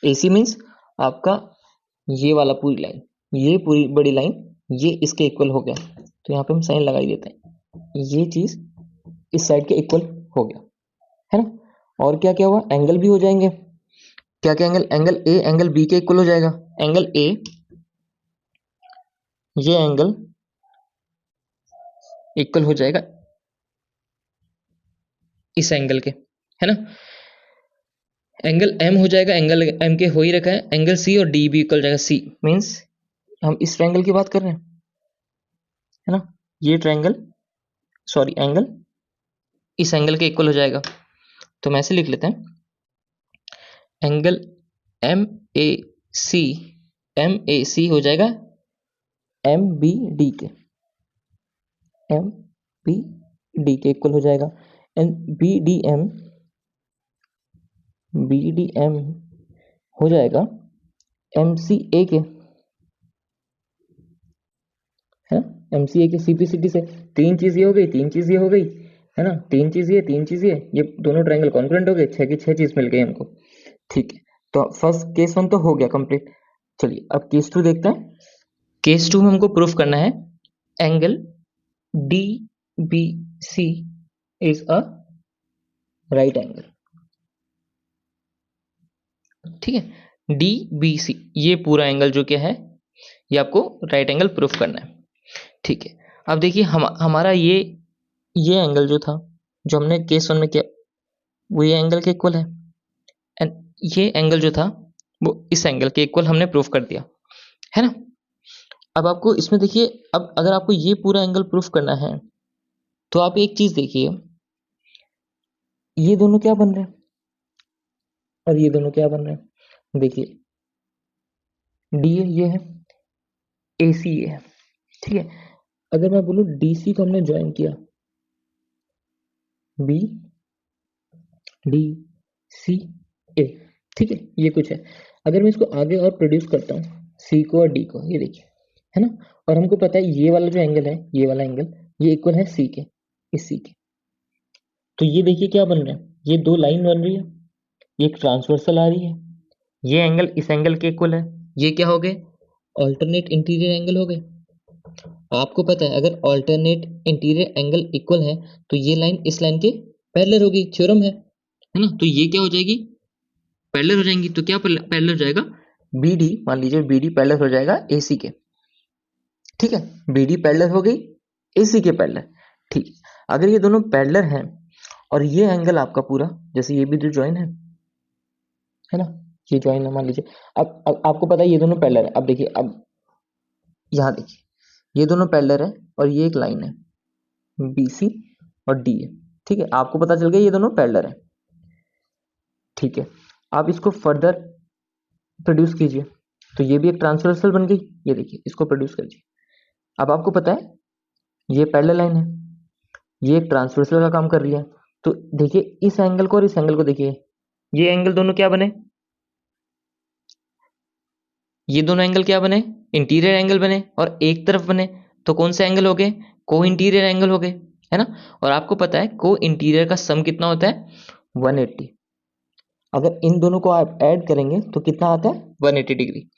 S1: AC मीन्स आपका ये वाला पूरी लाइन, ये पूरी बड़ी लाइन, ये इसके इक्वल हो गया, तो यहाँ पे हम साइन लगा ही देते हैं, ये चीज इस साइड के इक्वल हो गया है ना। और क्या क्या हुआ, एंगल भी हो जाएंगे, क्या क्या angle, angle A angle B के इक्वल हो जाएगा, एंगल A ये एंगल इक्वल हो जाएगा इस एंगल के, है ना। एंगल M हो जाएगा, एंगल M के हो ही रखा है, एंगल C और D भी इक्वल हो जाएगा, C मीन्स हम इस ट्रायंगल की बात कर रहे हैं, है ना, ये ट्रायंगल सॉरी एंगल इस एंगल के इक्वल हो जाएगा, तो मैं ऐसे लिख लेते हैं, एंगल MAC हो जाएगा MBD के, MBD के इक्वल हो जाएगा, एंड BDM हो जाएगा MCA के, है MCA के CPCT से। तीन चीज ये हो गई, तीन चीज ये हो गई, है ना, तीन चीज ये दोनों ट्रायंगल कॉन्ग्रुएंट हो गए, छह की छह चीज मिल गई हमको, ठीक है। तो फर्स्ट केस 1 तो हो गया कंप्लीट। चलिए अब केस 2 देखते हैं। केस 2 में हमको प्रूफ करना है angle DBC is a right angle, ठीक है, DBC ये पूरा एंगल जो क्या है ये आपको राइट एंगल प्रूफ करना है, ठीक है। अब देखिए हमारा ये एंगल जो था जो हमने केस 1 में किया वो ये एंगल के इक्वल है, एंड ये एंगल जो था वो इस एंगल के इक्वल हमने प्रूफ कर दिया, है ना। अब आपको इसमें देखिए, अब अगर आपको ये पूरा एंगल प्रूफ करना है तो आप एक चीज देखिए, ये दोनों क्या बन रहे हैं और ये दोनों क्या बन रहे हैं, देखिए DA ये है, AC ये है, ठीक है। अगर मैं बोलूं DC को हमने ज्वाइन किया, BDCA, ठीक है, ये कुछ है। अगर मैं इसको आगे और प्रोड्यूस करता हूँ C को और D को, ये देखिए, है ना, और हमको पता है ये वाला जो एंगल है, ये वाला एंगल ये इक्वल है C के, इस C के, तो ये देखिए क्या बन रहा है, ये दो लाइन बन रही है, ये एक ट्रांसवर्सल आ रही है, ये एंगल इस एंगल के इक्वल है, ये क्या हो गए, ऑल्टरनेट इंटीरियर एंगल हो गए। आपको पता है अगर ऑल्टरनेट इंटीरियर एंगल इक्वल है तो ये लाइन इस लाइन के पैरेलल होगी, थ्योरम है ना, तो ये क्या हो जाएगी, पैरेलल हो जाएंगी, तो क्या पैरेलल हो जाएगा, BD, मान लीजिए BD पैरेलल हो जाएगा AC के, ठीक है, BD पैरेलल हो गई AC के पैरेलल, ठीक। अगर ये दोनों पैरेलल हैं और ये एंगल आपका पूरा, जैसे ये भी जो ज्वाइन है ना, ये ज्वाइन है मान लीजिए, अब आपको पता है ये दोनों पैरेलल है। अब देखिए, अब यहाँ देखिए ये दोनों पैरेलल है और ये एक लाइन है BC और DA, ठीक है, आपको पता चल गया ये दोनों पैरेलल है, ठीक है। आप इसको फर्दर प्रोड्यूस कीजिए, तो ये भी एक ट्रांसवर्सल बन गई। ये देखिए, इसको प्रोड्यूस कर लीजिए। अब आपको पता है ये पैरेलल लाइन है, ये एक ट्रांसवर्सल का काम कर रही है। तो देखिए इस एंगल को और इस एंगल को देखिए, ये एंगल दोनों क्या बने, ये दोनों एंगल क्या बने, इंटीरियर एंगल बने और एक तरफ बने। तो कौन से एंगल हो गए, को इंटीरियर एंगल हो गए, है ना। और आपको पता है को इंटीरियर का सम कितना होता है, 180। अगर इन दोनों को आप ऐड करेंगे तो कितना आता है, 180 डिग्री।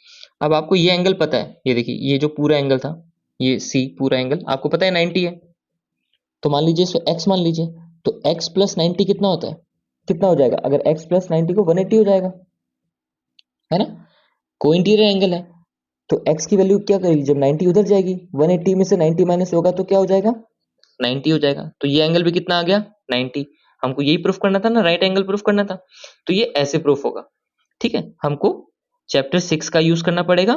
S1: अब आपको ये एंगल पता है, ये देखिए ये जो पूरा एंगल था, ये सी पूरा एंगल आपको पता है 90 है। तो मान लीजिए इसको x मान लीजिए, तो x प्लस 90 कितना होता है, कितना हो जाएगा, अगर x प्लस 90 को 180 हो जाएगा, है ना। को इंटीरियर एंगल है, तो x की वैल्यू क्या करेगी, जब 90 उधर जाएगी 180 में से 90 माइनस होगा तो क्या हो जाएगा, 90 हो जाएगा। तो ये एंगल भी कितना आ गया, 90। हमको यही प्रूफ करना था ना, राइट एंगल प्रूफ करना था। तो ये ऐसे प्रूफ होगा, ठीक है। हमको चैप्टर 6 का यूज करना पड़ेगा,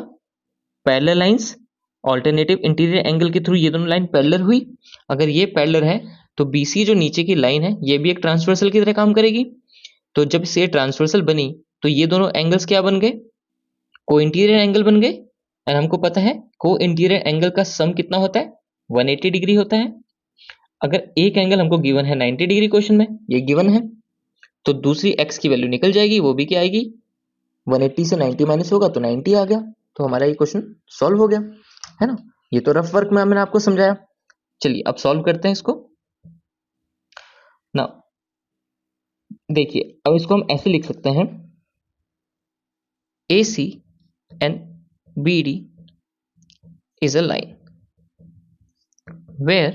S1: parallel lines, alternative interior angle के थ्रू ये दोनों लाइन पैरेलल हुई। अगर ये पैरेलल है तो BC जो नीचे की लाइन है ये भी एक ट्रांसवर्सल की तरह काम करेगी। तो जब से ट्रांसवर्सल बनी तो ये दोनों एंगल्स क्या बन गए, को इंटीरियर एंगल बन गए। एंड हमको पता है को इंटीरियर एंगल का सम कितना होता है, 180 डिग्री होता है। अगर एक एंगल हमको गिवन है 90 डिग्री क्वेश्चन में, ये गिवन है, तो दूसरी x की वैल्यू निकल जाएगी, वो भी क्या आएगी, 180 से 90 माइनस होगा तो 90 आ गया। तो हमारा ये क्वेश्चन सॉल्व हो गया, है ना। ये तो रफ वर्क में मैंने आपको समझाया। चलिए अब सॉल्व करते हैं इसको ना। देखिए अब इसको हम ऐसे लिख सकते हैं, AC and BD is a line where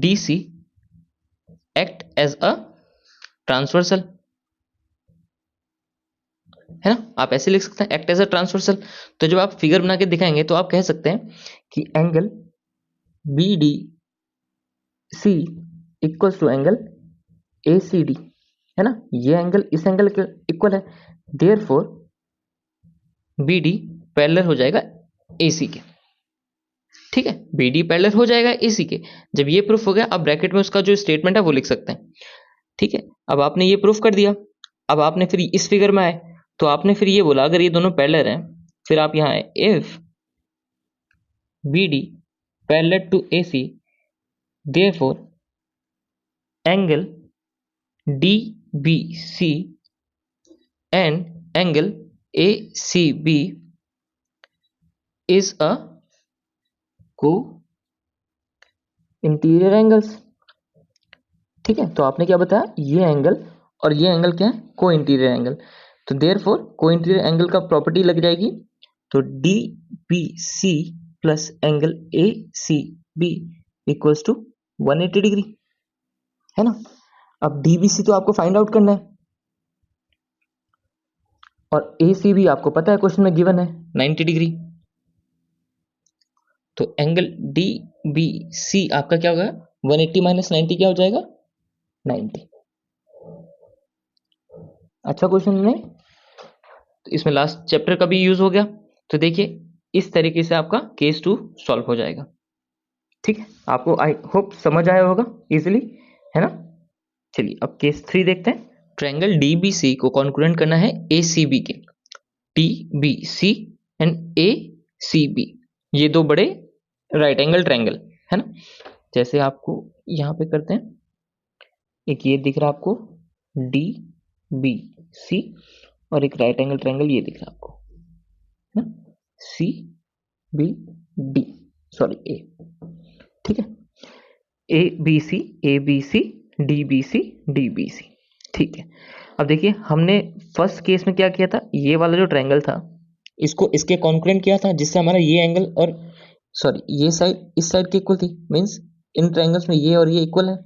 S1: DC act as a transversal, है ना। आप ऐसे लिख सकते हैं, एक्ट एज अ ट्रांसवर्सल। तो जब आप फिगर बना के दिखाएंगे तो आप कह सकते हैं कि angle BDC equals to angle ACD, है ना। ये एंगल इस एंगल के इक्वल है, देयरफॉर BD पैरेलल हो जाएगा AC के, ठीक है। BD पैरेलल हो जाएगा AC के। जब ये प्रूफ हो गया, अब ब्रैकेट में उसका जो स्टेटमेंट है वो लिख सकते हैं, ठीक है। अब आपने ये प्रूफ कर दिया। अब आपने फिर इस फिगर में आए तो आपने फिर ये बोला अगर ये दोनों पैरेलल हैं, फिर आप यहाँ आए, if BD parallel to AC therefore angle DBC and angle ACB is a co interior angles, ठीक है। तो आपने क्या बताया, ये एंगल और ये एंगल क्या है, को इंटीरियर एंगल। तो देयरफॉर को इंटीरियर एंगल का प्रॉपर्टी लग जाएगी, तो DBC plus angle ACB equals to 180 degree, है ना। अब DBC तो आपको फाइंड आउट करना है और ACB आपको पता है क्वेश्चन में गिवन है 90 डिग्री। तो एंगल DBC आपका क्या होगा, 180 माइनस 90 क्या हो जाएगा, 90। अच्छा क्वेश्चन है, तो इसमें लास्ट चैप्टर का भी यूज हो गया। तो देखिए इस तरीके से आपका केस 2 सॉल्व हो जाएगा, ठीक है। आपको आई होप समझ आया होगा इजीली, है ना। चलिए अब केस 3 देखते हैं। ट्रायंगल DBC को कॉन्ग्रुएंट करना है ACB के, DBC एंड ACB ये दो बड़े राइट एंगल ट्रायंगल, है ना। जैसे आपको यहाँ पे करते हैं, एक ये दिख रहा है आपको DBC और एक राइट एंगल ट्रायंगल ये दिख रहा है आपको, है ना, CBD, सॉरी A, ठीक है, ABC ABC DBC DBC, ठीक है। अब देखिए हमने फर्स्ट केस में क्या किया था, ये वाला जो ट्रायंगल था इसको इसके कॉन्ग्रुएंट किया था, जिससे हमारा ये एंगल और सॉरी ये साइड इस साइड के इक्वल थी, मींस इन ट्रायंगल्स में ये और ये इक्वल है।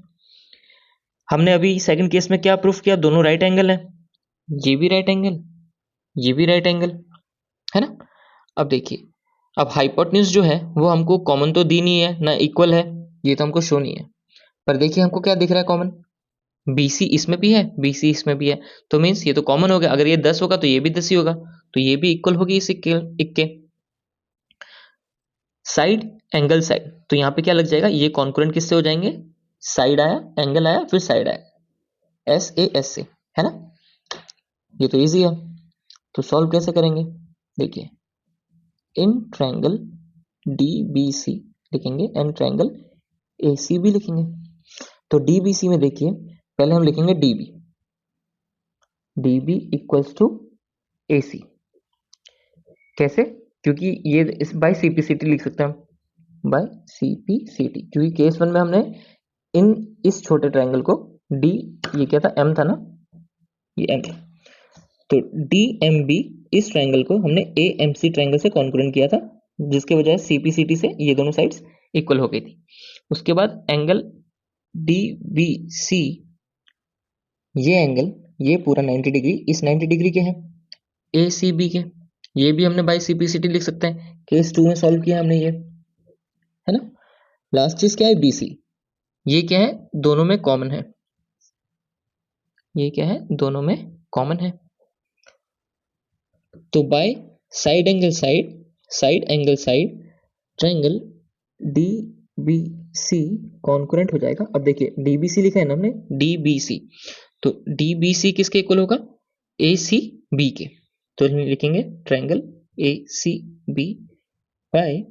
S1: हमने अभी सेकंड केस में क्या प्रूफ किया, दोनों राइट एंगल है, ये भी राइट एंगल, ये भी राइट एंगल, है ना। अब देखिए अब हाइपोटेन्यूज जो है वो हमको कॉमन तो दी नहीं है ना, इक्वल है, ये तो हमको शो नहीं है। पर देखिए हमको क्या दिख रहा है कॉमन, BC इसमें भी है, BC इसमें भी है, तो मीन्स ये तो कॉमन हो गया। अगर ये 10 होगा तो ये भी 10 ही होगा, तो ये भी इक्वल होगी इस इक्के। साइड एंगल साइड, तो यहाँ पे क्या लग जाएगा, ये कॉन्करेंट किससे हो जाएंगे, साइड आया एंगल आया फिर साइड आया, SAS से, है ना। ये तो इजी है, तो सॉल्व कैसे करेंगे, देखिए इन ट्रायंगल DBC लिखेंगे एंड ट्रायंगल ACB लिखेंगे। तो DBC में देखिए पहले हम लिखेंगे DB इक्वल्स टू AC। कैसे? क्योंकि ये इस बाय CPCT लिख सकते हैं, बाय CPCT, क्योंकि केस 1 में हमने इस छोटे ट्रायंगल को D, ये क्या था, M था ना, ये M था, तो DMB इस ट्रायंगल को हमने AMC ट्रायंगल से कॉन्करेंट किया था, जिसके वजह से CPCT से ये दोनों साइड्स इक्वल हो गई थी। उसके बाद एंगल DBC, ये एंगल, ये पूरा 90 डिग्री, इस 90 डिग्री के हैं ACB के, ये भी हमने बाय CPCT लिख सकते हैं। केस 2 में सॉल्व किया हमने ये, है ना। लास्ट चीज क्या है, BC, ये क्या है, दोनों में कॉमन है, ये क्या है, दोनों में कॉमन है। तो by side angle side triangle DBC concurrent हो जाएगा। अब देखिए DBC लिखा है ना हमने, DBC, तो DBC किसके इक्वल होगा, ACB के। तो लिखेंगे triangle ACB by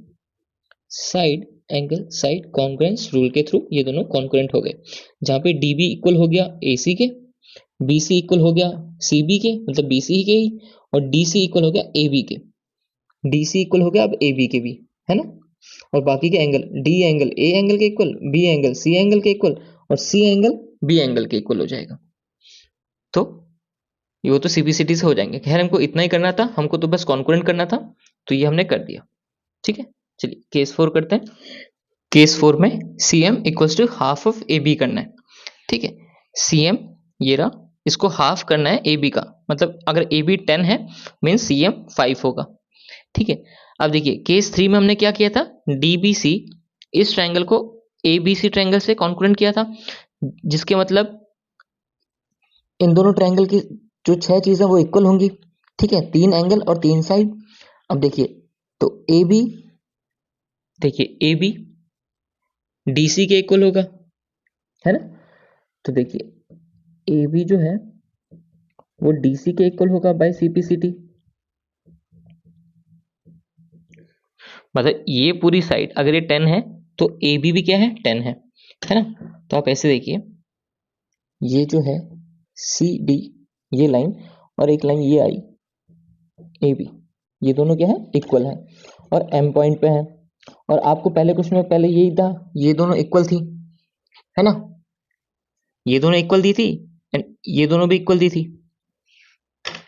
S1: side angle side congruence rule के थ्रू ये दोनों कॉन्करेंट हो गए, जहां पे DB इक्वल हो गया AC के, BC इक्वल हो गया CB के, मतलब BC के ही, और DC इक्वल हो गया AB के, DC इक्वल हो गया अब AB के भी, है ना। और बाकी के angle, D angle A angle के equal, B angle C angle के इक्वल, और C एंगल B एंगल के इक्वल हो जाएगा। तो ये तो CPCT से हो जाएंगे। खैर हमको इतना ही करना था, हमको तो बस कॉन्करेंट करना था, तो ये हमने कर दिया। ठीक है, चलिए केस 4 करते हैं। केस 4 में CM equals to half of AB करना है। ठीक है, CM ये रहा, इसको हाफ करना है AB का, मतलब अगर AB 10 है मीन्स CM 5 होगा। ठीक है, अब देखिए केस 3 में हमने क्या किया था, DBC इस ट्रायंगल को ABC ट्रायंगल से कॉन्करेंट किया था, जिसके मतलब इन दोनों ट्रायंगल की जो 6 चीजें वो इक्वल होंगी। ठीक है, 3 एंगल और 3 साइड। अब देखिए तो AB, देखिए AB DC के इक्वल होगा, है ना। तो देखिए AB जो है वो DC के इक्वल होगा बाय CPCT, मतलब ये पूरी साइड अगर ये 10 है तो AB भी क्या है, 10 है ना। तो आप ऐसे देखिए, ये जो है CD, ये लाइन, और एक लाइन ये आई AB, ये दोनों क्या है, इक्वल है, और M पॉइंट पे है। और आपको पहले क्वेश्चन में पहले यही था, ये दोनों इक्वल थी, है ना, ये दोनों इक्वल दी थी एंड ये दोनों भी इक्वल दी थी,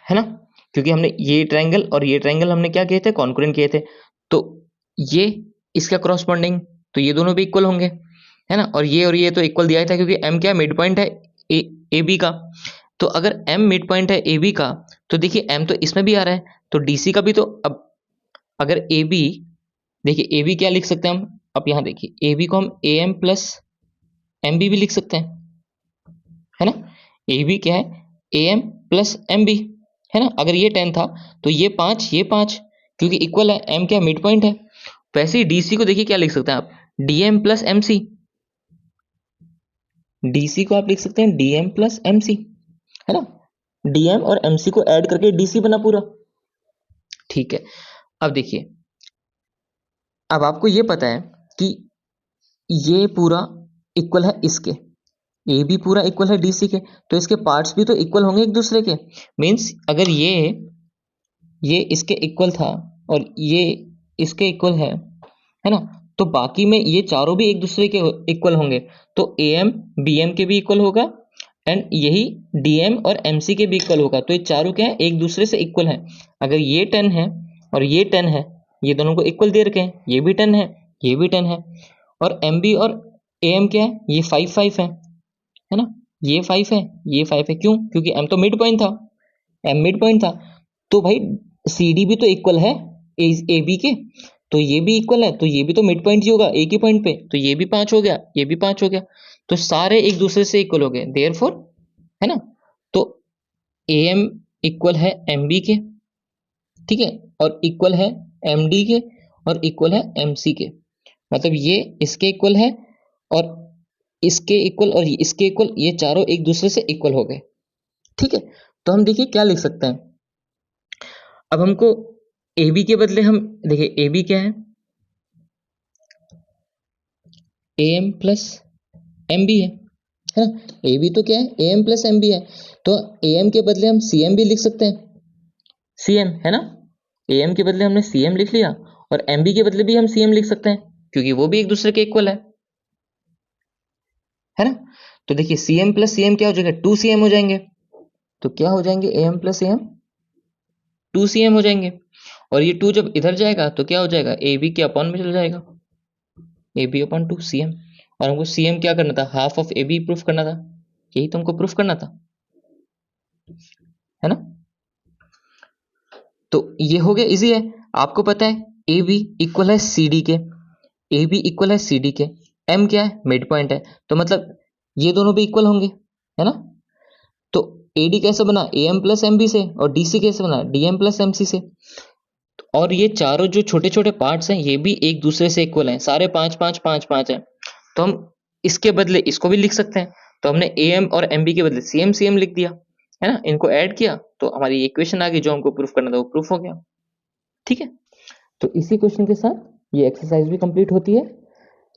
S1: है ना, क्योंकि हमने ये ट्रायंगल और ये ट्रायंगल हमने क्या किए थे, कॉन्करेंट किए थे। तो ये इसका क्रॉसपोंडिंग, तो ये दोनों भी इक्वल होंगे, है ना। और ये तो इक्वल दिया ही था, क्योंकि M क्या मिड पॉइंट है AB का। तो अगर M मिड पॉइंट है AB का, तो देखिए M तो इसमें भी आ रहा है, तो DC का भी, तो अब अगर AB, देखिए AB क्या लिख सकते हैं हम, अब यहाँ देखिए AB को हम AM प्लस MB भी लिख सकते हैं, है ना। AB क्या है, AM प्लस MB, है ना। अगर ये 10 था तो ये 5, ये 5, क्योंकि इक्वल है, M क्या मिड पॉइंट है। वैसे ही DC को देखिए क्या लिख सकते हैं आप, DM प्लस MC, DC को आप लिख सकते हैं DM प्लस MC, है ना। DM और MC को ऐड करके DC बना पूरा। ठीक है, अब देखिए, अब आपको ये पता है कि ये पूरा इक्वल है इसके, ए भी पूरा इक्वल है DC के, तो इसके पार्ट्स भी तो इक्वल होंगे एक दूसरे के। मीन्स अगर ये इसके इक्वल था और ये इसके इक्वल है ना, तो बाकी में ये चारों भी एक दूसरे के इक्वल होंगे। तो AM BM के भी इक्वल होगा एंड यही DM और MC के भी इक्वल होगा। तो ये चारों क्या है, एक दूसरे से इक्वल है। अगर ये 10 है और ये 10 है, ये दोनों को इक्वल दे रखे हैं, ये भी 10 है, ये भी 10 है, और MB और AM क्या है, ये 5 है ना, ये 5 है, ये 5 है, क्यों, क्योंकि M तो मिड पॉइंट था, M मिड पॉइंट था। तो भाई CD भी तो इक्वल है AB के, तो ये भी इक्वल है, तो ये भी तो मिड पॉइंट ही होगा एक ही पॉइंट पे, तो ये भी 5 हो गया, ये भी 5 हो गया, तो सारे एक दूसरे से इक्वल हो गए, देयरफॉर, है ना। तो AM इक्वल है MB के, ठीक है, और इक्वल है MD के, और इक्वल है MC के, मतलब ये इसके इक्वल है और इसके इक्वल और इसके इक्वल, ये चारों एक दूसरे से इक्वल हो गए। ठीक है, तो हम देखिए क्या लिख सकते हैं। अब हमको ए बी के बदले हम देखिए ए बी क्या है, A M plus M B है ना। ए बी तो क्या है, A M plus M B है, तो ए एम के बदले हम सी एम भी लिख सकते हैं, सी एम है ना। ए एम के बदले हमने सी एम लिख लिया और एम बी के बदले भी हम सी एम लिख सकते हैं क्योंकि वो भी एक दूसरे के इक्वल है ना। तो देखिए C M plus C M क्या हो जाएगा, टू सी एम हो जाएंगे। तो क्या हो जाएंगे, A M plus A M two C M हो जाएंगे। और ये टू जब इधर जाएगा तो क्या हो जाएगा, ए बी के अपॉन में चल जाएगा, A B upon two C M. और हमको सी एम क्या करना था, half of A B proof करना था, यही तो हमको प्रूफ करना था, है ना। तो ये हो गया, इजी है। आपको पता है ए बी इक्वल है सी डी के, ए बी इक्वल है सी डी के, एम क्या है, मिड पॉइंट है, तो मतलब ये दोनों भी इक्वल होंगे, है ना। तो ए डी कैसे बना, A M plus M B से, और डी सी कैसे बना, D M plus M C से। और ये चारों जो छोटे छोटे पार्ट्स हैं ये भी एक दूसरे से इक्वल हैं, सारे पांच पांच पांच पांच हैं। तो हम इसके बदले इसको भी लिख सकते हैं, तो हमने ए एम और एम बी के बदले सी एम लिख दिया, है ना। इनको ऐड किया तो हमारी इक्वेशन आ गई, जो हमको प्रूफ करना था वो प्रूफ हो गया, ठीक है। तो इसी क्वेश्चन के साथ ये एक्सरसाइज भी कंप्लीट होती है।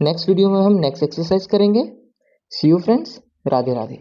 S1: नेक्स्ट वीडियो में हम नेक्स्ट एक्सरसाइज करेंगे। सी यू फ्रेंड्स, राधे राधे।